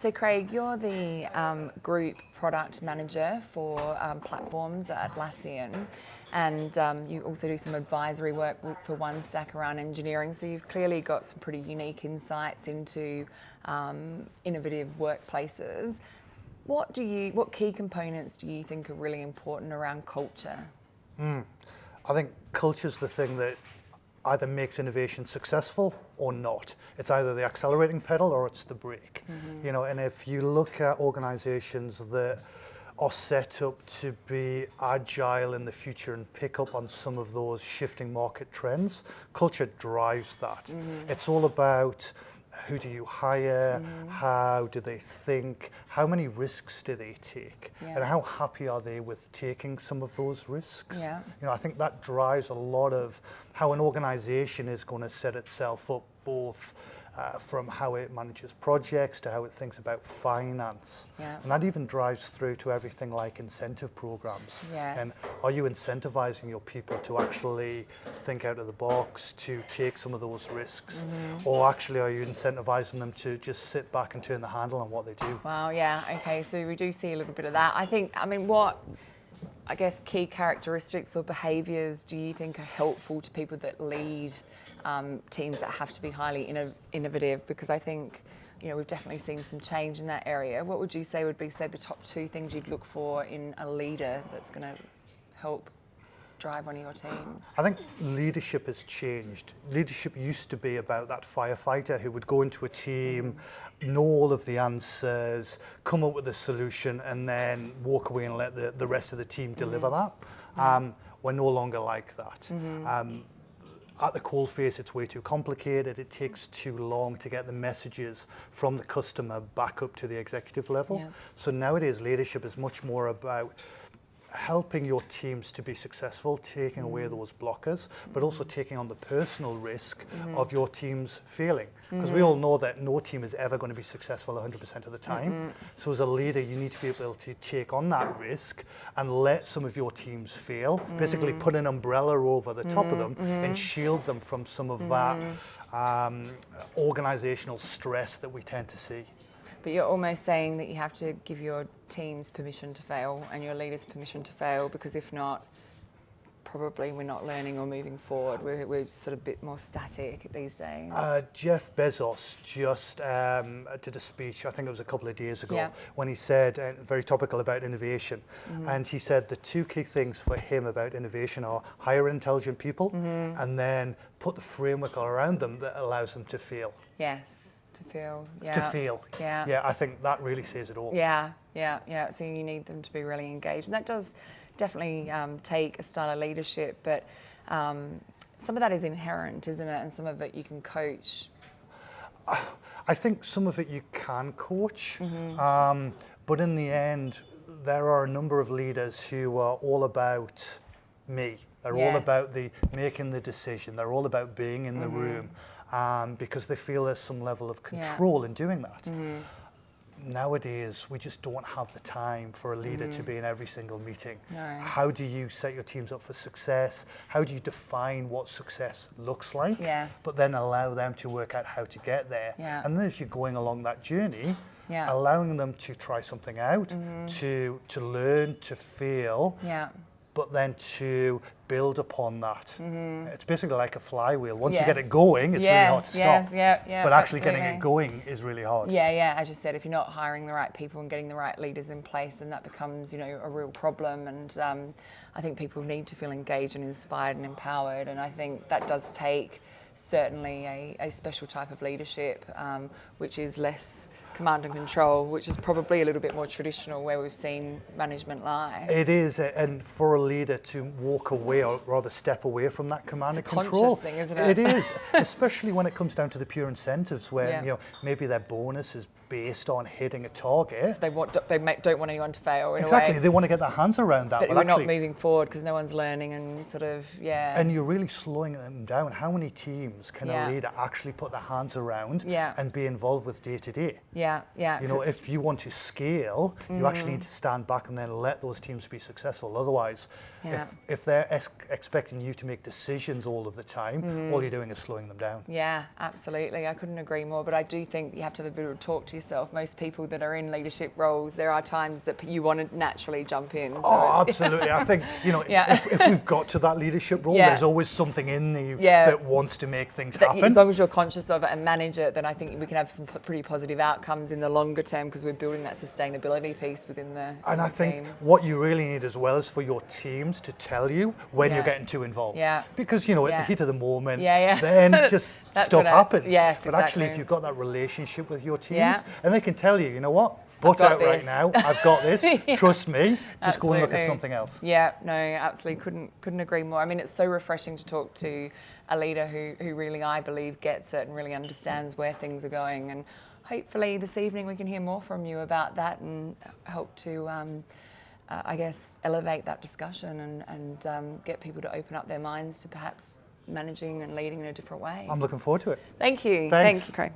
So Craig, you're the group product manager for platforms at Atlassian, and you also do some advisory work for OneStack around engineering. So you've clearly got some pretty unique insights into innovative workplaces. What key components do you think are really important around culture? I think culture's the thing that either makes innovation successful or not. It's either the accelerating pedal or it's the brake. You know, and if you look at organizations that are set up to be agile in the future and pick up on some of those shifting market trends, culture drives that. It's all about who do you hire, how do they think, how many risks do they take, and how happy are they with taking some of those risks. You know, I think that drives a lot of how an organization is going to set itself up, both from how it manages projects to how it thinks about finance. And that even drives through to everything like incentive programs. And are you incentivizing your people to actually think out of the box, to take some of those risks? Or actually are you incentivizing them to just sit back and turn the handle on what they do? Wow, yeah, okay, so we do see a little bit of that. What key characteristics or behaviours do you think are helpful to people that lead teams that have to be highly innovative? Because I think, you know, we've definitely seen some change in that area. What would you say would be, say, the top two things you'd look for in a leader that's going to help drive one of your teams? I think leadership has changed. Leadership used to be about that firefighter who would go into a team, know all of the answers, come up with a solution, and then walk away and let the rest of the team deliver that. We're no longer like that. At the coalface, it's way too complicated. It takes too long to get the messages from the customer back up to the executive level. So nowadays, leadership is much more about helping your teams to be successful, taking away those blockers, but also taking on the personal risk of your team's failing. Because we all know that no team is ever going to be successful 100% of the time. So as a leader, you need to be able to take on that risk and let some of your teams fail, basically put an umbrella over the top of them and shield them from some of that organizational stress that we tend to see. But you're almost saying that you have to give your teams permission to fail and your leaders permission to fail, because if not, probably we're not learning or moving forward. We're sort of a bit more static these days. Jeff Bezos just did a speech, I think it was a couple of days ago, when he said, very topical about innovation, and he said the two key things for him about innovation are hire intelligent people and then put the framework around them that allows them to fail. To feel, I think that really says it all. So you need them to be really engaged, and that does definitely take a style of leadership, but some of that is inherent, isn't it? And some of it you can coach. I think some of it you can coach, but in the end, there are a number of leaders who are all about me. They're all about making the decision. They're all about being in the room. Because they feel there's some level of control in doing that. Nowadays, we just don't have the time for a leader to be in every single meeting. How do you set your teams up for success? How do you define what success looks like? But then allow them to work out how to get there. And then as you're going along that journey, allowing them to try something out, to learn, to fail, but then to build upon that. It's basically like a flywheel. Once you get it going, it's really hard to stop. But actually getting it going is really hard. As you said, if you're not hiring the right people and getting the right leaders in place, then that becomes, you know, a real problem. And I think people need to feel engaged and inspired and empowered. And I think that does take certainly a special type of leadership, which is less command and control, which is probably a little bit more traditional where we've seen management lie. It is, and for a leader to walk away, or rather step away from that command and control. It's a conscious thing, isn't it? It is, especially when it comes down to the pure incentives, where you know, maybe their bonus is based on hitting a target. So they don't want anyone to fail in exactly. a way. They want to get their hands around that. But we're not moving forward because no one's learning and sort of, And you're really slowing them down. How many teams can a leader actually put their hands around and be involved with day to day? Yeah, yeah. You know, if you want to scale, you actually need to stand back and then let those teams be successful. Otherwise, if they're expecting you to make decisions all of the time, all you're doing is slowing them down. Yeah, absolutely. I couldn't agree more. But I do think you have to have a bit of a talk to yourself. Most people that are in leadership roles, there are times that you want to naturally jump in. So Absolutely. I think, you know, if we've got to that leadership role, there's always something in you that wants to make things happen. As long as you're conscious of it and manage it, then I think we can have some pretty positive outcomes in the longer term, because we're building that sustainability piece within the And I think team. what you really need as well is for your teams to tell you when you're getting too involved. Yeah. Because, you know, at the heat of the moment, Yeah. then just stuff happens. Yes, but actually, if you've got that relationship with your teams, and they can tell you, you know what, butt out right now, I've got this, trust me, just go and look at something else. Yeah, no, absolutely, couldn't agree more. I mean, it's so refreshing to talk to a leader who really, I believe, gets it and really understands where things are going. And hopefully this evening we can hear more from you about that and help to, I guess, elevate that discussion and get people to open up their minds to perhaps managing and leading in a different way. I'm looking forward to it. Thank you. Thanks. Thank you, Craig.